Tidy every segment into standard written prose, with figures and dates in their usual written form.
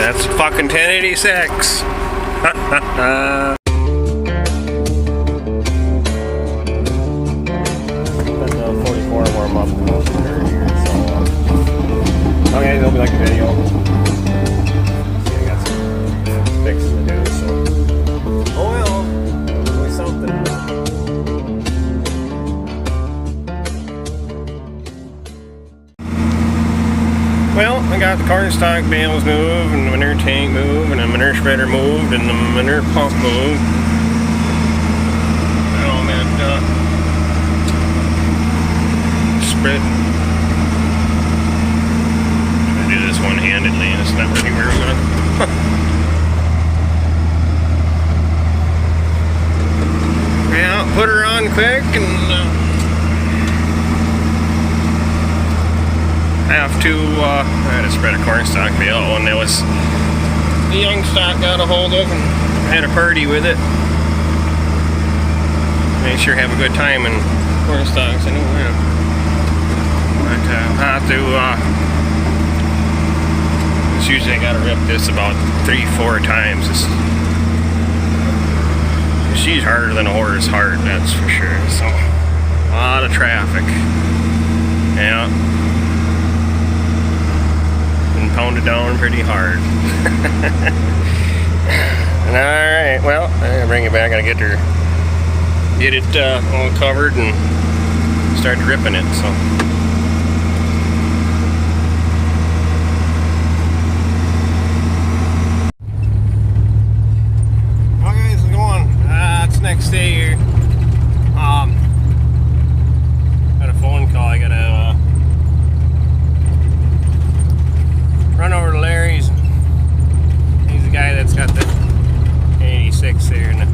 That's fucking 1086. Let the 44 warm up here, so okay, they'll be like a video. See, I got some fixes to do, so oh well, do something. Well, I got the cardstock bales moved, and the manure tank moved, and the manure spreader moved, and the manure pump moved. Oh man, spread. Try to do this one-handedly, and it's not working very well. Yeah, put her on quick, and I have to, I had to spread a cornstalk bale, and there was the young stock got a hold of, and I had a party with it. They sure have a good time in cornstalks, I know that. But I have to, it's usually I gotta rip this about 3-4 times. She's harder than a horse heart, that's for sure. So, a lot of traffic. Yeah. Pounded down pretty hard. Alright, well, I'm gonna bring it back. I gotta get it all covered and start ripping it. So well, guys, how's it going? It's next day here. Got a phone call. I gotta run over to Larry's. He's the guy that's got the 86 there, and the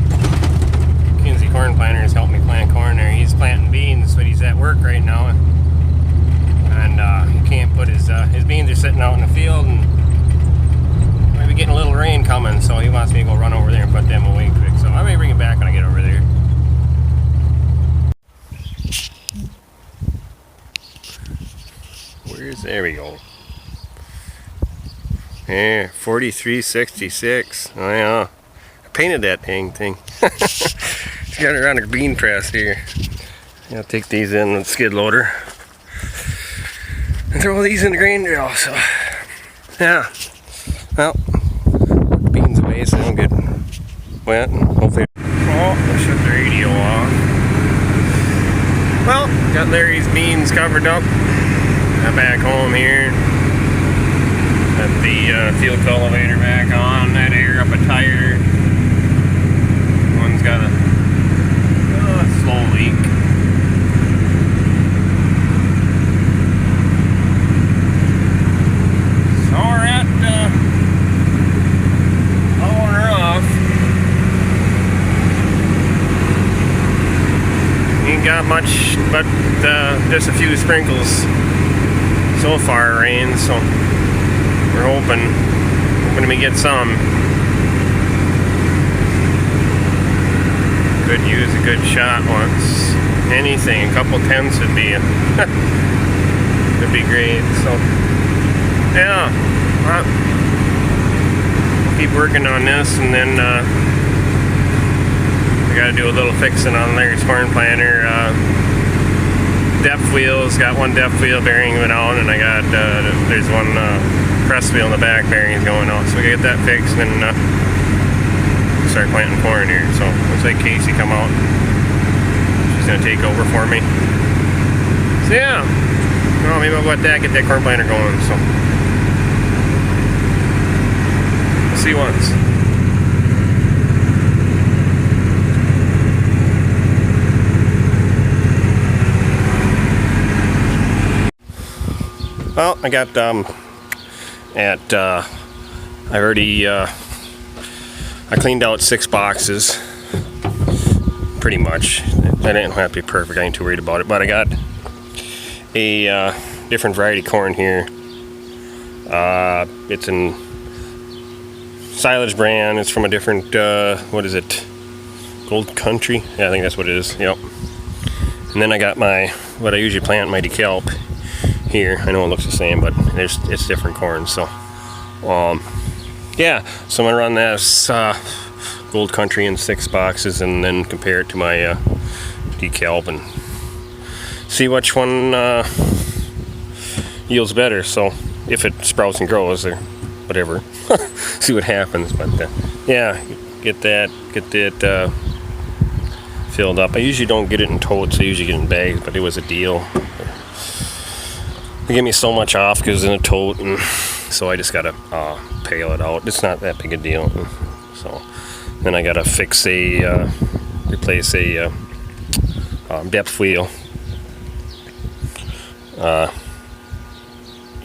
Kinsey corn planters helped me plant corn there. He's planting beans, but he's at work right now, and he can't put his beans are sitting out in the field, and maybe getting a little rain coming, so he wants me to go run over there and put them away quick. So I may bring it back when I get over there. There we go. Yeah, 4366. Oh yeah, I painted that dang thing. Just got it around a bean press here. I'll take these in with the skid loader and throw these in the grain drill. So yeah, well, beans away, so they'll get wet, and hopefully. Oh, I shut the radio off. Well, got Larry's beans covered up. I'm back home here. Got the field cultivator back on, that air up a tire. One's got a slow leak. So we're at hour off. Ain't got much, but just a few sprinkles so far, rain, so we're hoping we get some. Could use a good shot once. Anything, a couple tenths would be would be great. So yeah, we'll keep working on this, and then I got to do a little fixing on Larry's corn planter. Depth wheels, got one depth wheel bearing went out, and I got there's one press wheel in the back bearing going out, so we get that fixed, and then start planting corn here. So looks like Casey come out, she's gonna take over for me. So yeah, well, maybe I'll go at that, get that corn planter going. So we'll see once. Well, I got I cleaned out 6 boxes, pretty much. I didn't have to be perfect, I ain't too worried about it, but I got a different variety corn here. It's in silage brand, it's from a different, what is it, Gold Country? Yeah, I think that's what it is, yep. And then I got what I usually plant, my DeKalb here. I know it looks the same, but it's different corn. So Yeah, so I'm gonna run this Gold Country in 6 boxes and then compare it to my DeKalb and see which one yields better. So if it sprouts and grows or whatever, see what happens. But yeah, get it filled up. I usually don't get it in totes. I usually get it in bags, but it was a deal. They give me so much off because it's in a tote, and so I just gotta pail it out. It's not that big a deal. So then I gotta fix replace a depth wheel. Either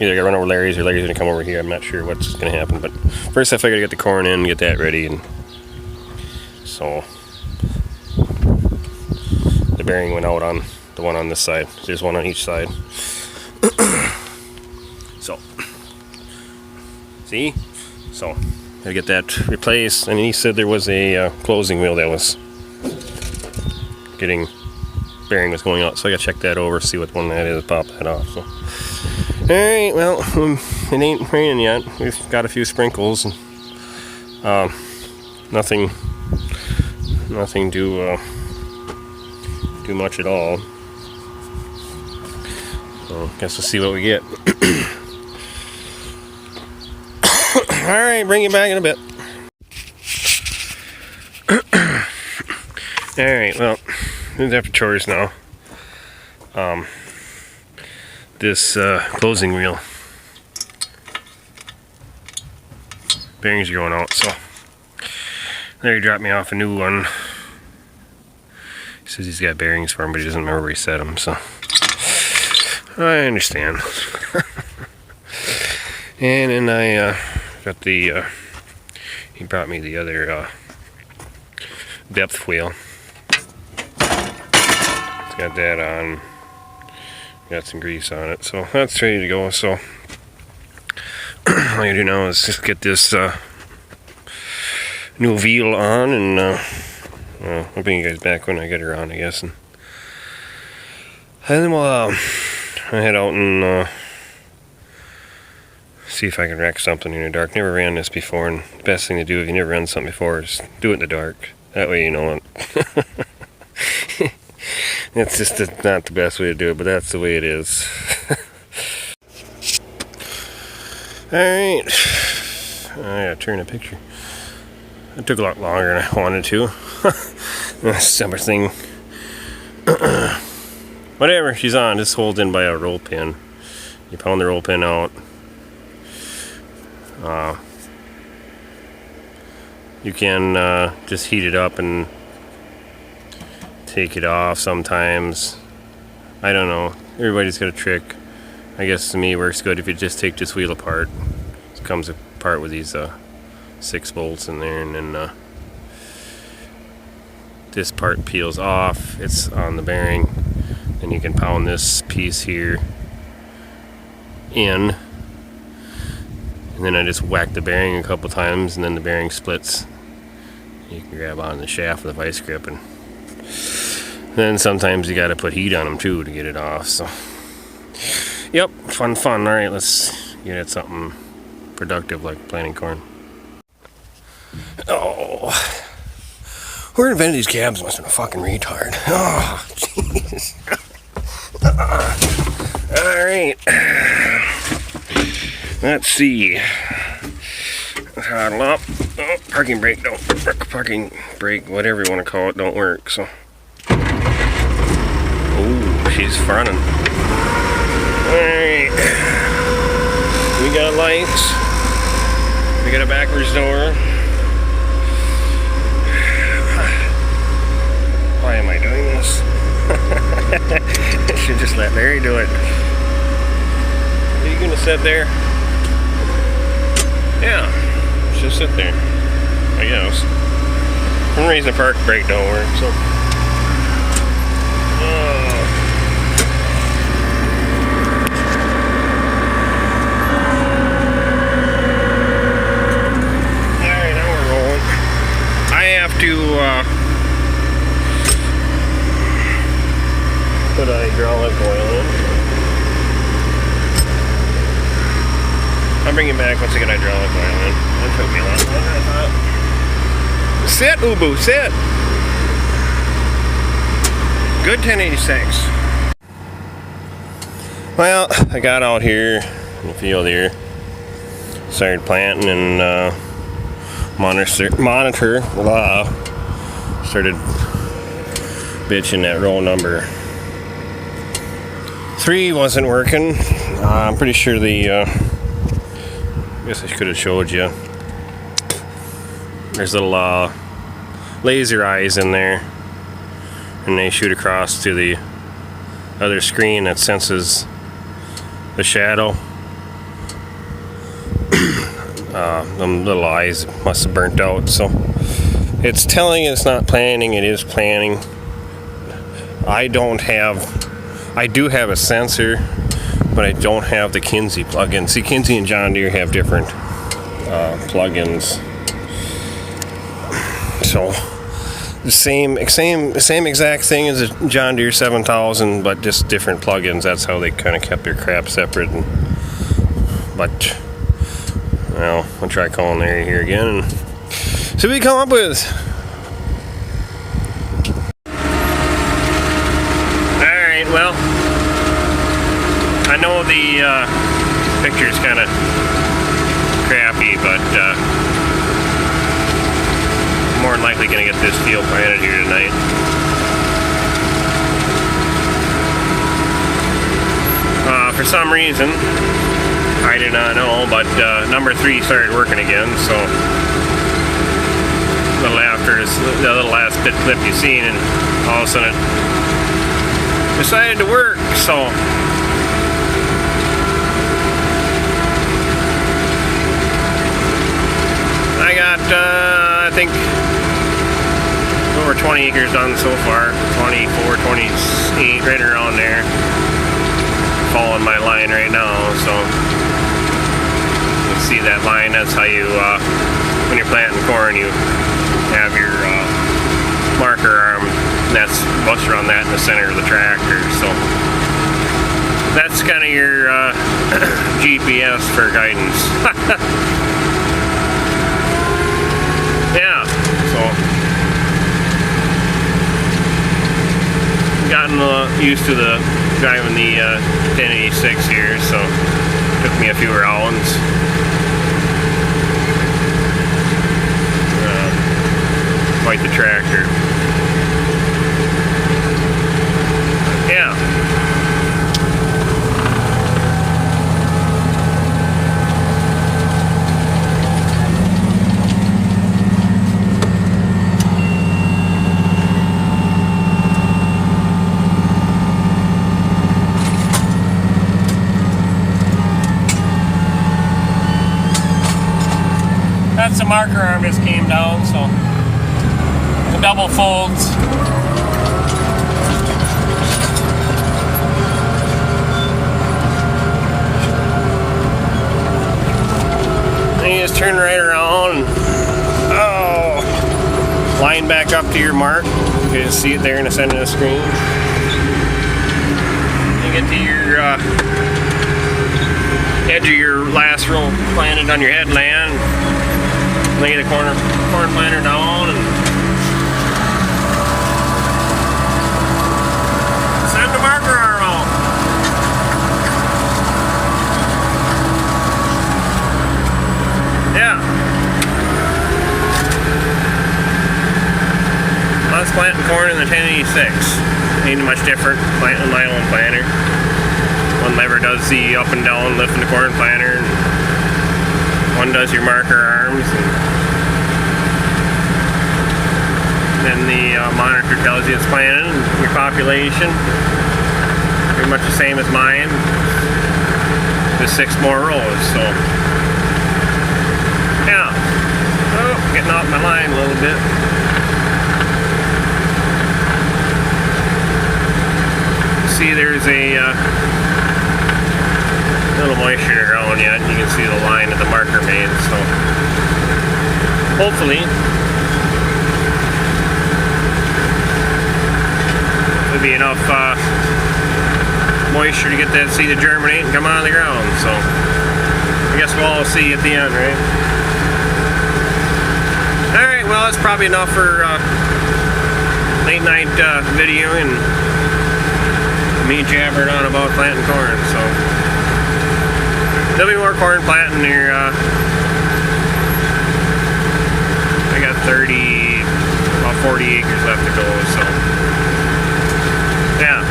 I gotta run over Larry's or Larry's gonna come over here. I'm not sure what's gonna happen, but first I figured to get the corn in, get that ready, and so the bearing went out on the one on this side. There's one on each side. So, see? So, gotta get that replaced. And he said there was a closing wheel that was bearing was going out. So I gotta check that over, see what one that is, pop that off. So, alright, well, it ain't raining yet. We've got a few sprinkles. And, nothing do much at all. So, guess we'll see what we get. Alright, bring you back in a bit. Alright, well, it's after chores now. This closing wheel bearings are going out, so Larry dropped me off a new one. He says he's got bearings for him, but he doesn't remember where he set them, so I understand. And then I got the he brought me the other depth wheel. It's got that on, got some grease on it, so that's ready to go. So all you do now is just get this new wheel on, and I'll bring you guys back when I get her on, I guess, and then we'll head out and see if I can wreck something in the dark. Never ran this before, and the best thing to do if you never run something before is do it in the dark. That way you know it. It's just not the best way to do it, but that's the way it is. Alright. I gotta turn the picture. It took a lot longer than I wanted to. Summer thing. Whatever, she's on. Just holds in by a roll pin. You pound the roll pin out. You can just heat it up and take it off sometimes. I don't know. Everybody's got a trick. I guess to me it works good if you just take this wheel apart. It comes apart with these 6 bolts in there, and then this part peels off. It's on the bearing. Then you can pound this piece here in, and then I just whack the bearing a couple times, and then the bearing splits. You can grab on the shaft with a vice grip, and then sometimes you got to put heat on them too to get it off. So, yep, fun. All right, let's get at something productive like planting corn. Oh, whoever invented these cabs must have been a fucking retard. Oh, jeez. All right, let's see. Throttle up. Oh, parking brake don't work. Parking brake, whatever you want to call it, don't work. So, oh, she's fronting. Alright. We got lights. We got a backwards door. Why am I doing this? I should just let Larry do it. Are you gonna sit there? Yeah. Just sit there, I guess. For some reason the park brake don't work, so. Alright, now we're rolling. I have to put a hydraulic oil in. I'll bring it back once I get hydraulic oil in. That took me a lot longer, I thought. Sit, Ubu, sit. Good 1086. Well, I got out here in the field here, started planting and started bitching that row number 3 wasn't working. I'm pretty sure the I guess I could have showed you. There's little laser eyes in there, and they shoot across to the other screen that senses the shadow. Them little eyes must have burnt out, so it's telling it's not planning. It is planning. I do have a sensor, but I don't have the Kinze plugin. See, Kinze and John Deere have different plugins. So the same exact thing as a John Deere 7000, but just different plugins. That's how they kind of kept their crap separate. But well, I'll try calling Larry here again and see what we come up with. Alright, well, I know the picture's kind of crappy, but I'm more than likely going to get this field planted here tonight. For some reason, I do not know, but number 3 started working again, so a little after the little last bit clip you've seen, and all of a sudden it decided to work, so I got, I think, over 20 acres done so far, 24, 28, right around there. Following my line right now, so you see that line. That's how you, when you're planting corn, you have your marker arm. That's supposed to run that in the center of the tractor. So that's kind of your GPS for guidance. Yeah, so gotten used to the driving the 1086 here, so took me a few rounds. Quite the tractor. Yeah. That's the marker arm just came down, so the double folds. Then you just turn right around and line back up to your mark. You can see it there in the center of the screen. You get to your edge of your last row planted on your headland. Lay the corn planter down and send the marker arm out. Yeah. I was planting corn in the 1086. Ain't much different planting my own planter. One lever does the up and down, lifting the corn planter. One does your marker arms. And then the monitor tells you it's planted, your population. Pretty much the same as mine. Just 6 more rows, so. Yeah. Oh, getting off my line a little bit. See, there's a little moisture in the ground yet. You can see the line that the marker made, so hopefully there'll be enough moisture to get that seed to germinate and come out of the ground. So I guess we'll all see at the end, right? Well, that's probably enough for late night video and me jabbering on about planting corn. So there'll be more corn planting here. I got about 40 acres left to go. So yeah.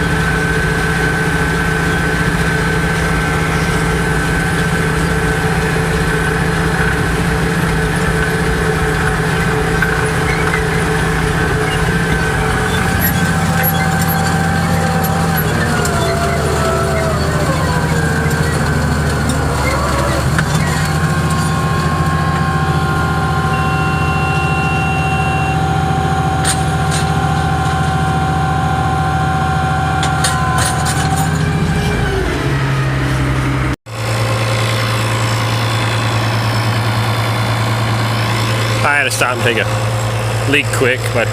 I had to stop and take a leak quick, but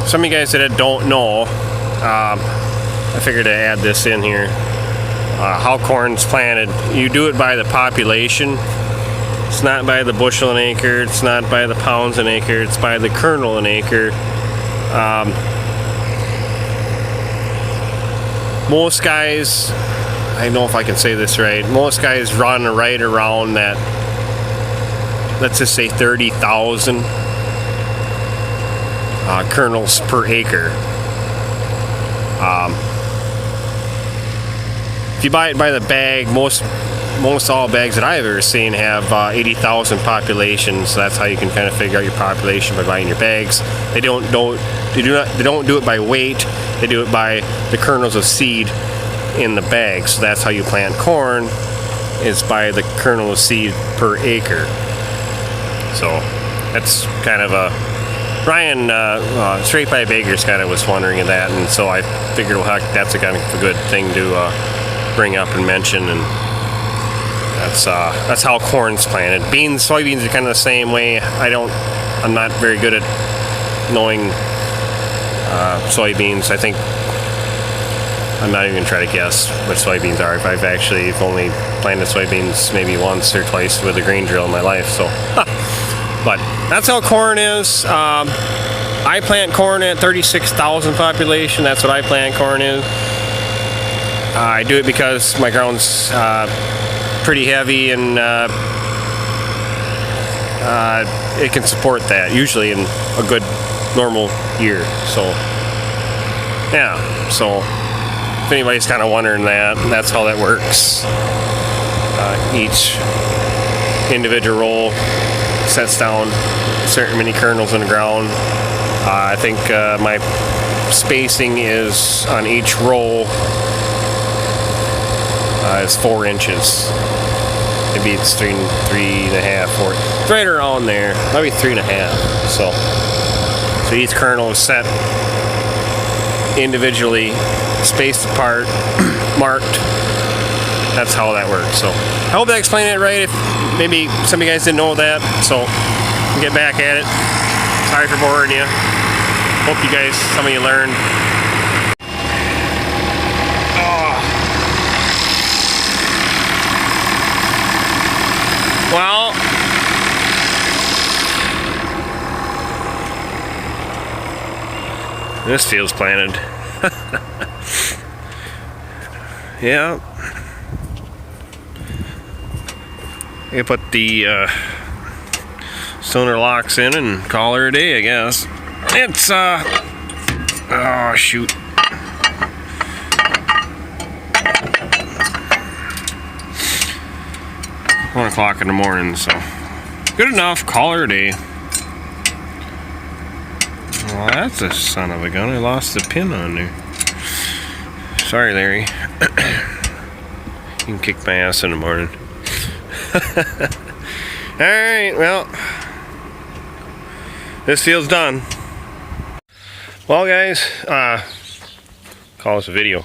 some of you guys that don't know, I figured to add this in here. How corn's planted. You do it by the population. It's not by the bushel an acre, it's not by the pounds an acre, it's by the kernel an acre. Most guys, I don't know if I can say this right, most guys run right around that, let's just say 30,000 kernels per acre. If you buy it by the bag, most all bags that I've ever seen have 80,000 population, so that's how you can kind of figure out your population by buying your bags. They don't do it by weight, they do it by the kernels of seed in the bag. So that's how you plant corn, is by the kernel of seed per acre. So that's kind of a Ryan Straight by Bakers kind of was wondering of that, and so I figured, well, heck, that's a kind of a good thing to bring up and mention. And that's how corn's planted. Soybeans are kind of the same way. I'm not very good at knowing soybeans. I think I'm not even gonna try to guess what soybeans are. I've only planted soybeans maybe once or twice with a grain drill in my life. So, but that's how corn is. I plant corn at 36,000 population. That's what I plant corn in. I do it because my ground's pretty heavy, and it can support that usually in a good normal year. So yeah, so if anybody's kind of wondering that, that's how that works. Each individual roll sets down certain many kernels in the ground. I think my spacing is on each roll is 4 inches. Maybe it's 3.5, 4. It's right around there. Maybe 3.5. So each kernel is set individually, spaced apart, marked. That's how that works. So I hope I explained it right. If maybe some of you guys didn't know that, so I'll get back at it. Sorry for boring you. Hope you guys, some of you learned. Well, this field's planted. Yeah. You put the cylinder locks in and call her a day, I guess. It's oh shoot. 1 o'clock in the morning, so good enough, call her a day. Well, that's a son of a gun. I lost the pin on there. Sorry, Larry. You can kick my ass in the morning. Alright, well, this field's done. Well, guys, call this a video.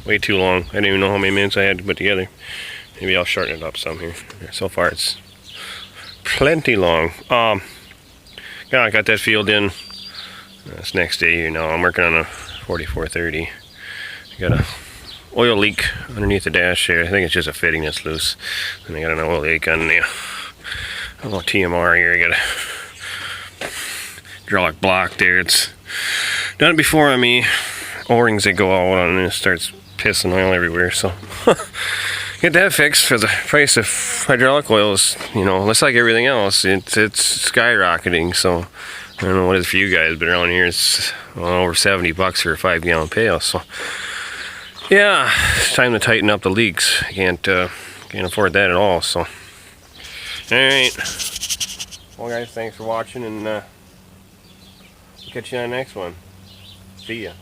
Way too long. I didn't even know how many minutes I had to put together. Maybe I'll shorten it up some here. So far, it's plenty long. Yeah, I got that field in. This next day, you know, I'm working on a 4430. I got a oil leak underneath the dash here. I think it's just a fitting that's loose. And I got an oil leak on the a little TMR here. I got a hydraulic block there. It's done it before on me. O-rings that go out and it starts pissing oil everywhere. So get that fixed for the price of hydraulic oil is, you know, looks like everything else. It's skyrocketing. So I don't know what it is for you guys, but around here it's over $70 for a 5-gallon pail. So yeah, it's time to tighten up the leaks. I can't afford that at all. So all right, well guys, thanks for watching, and catch you on the next one. See ya.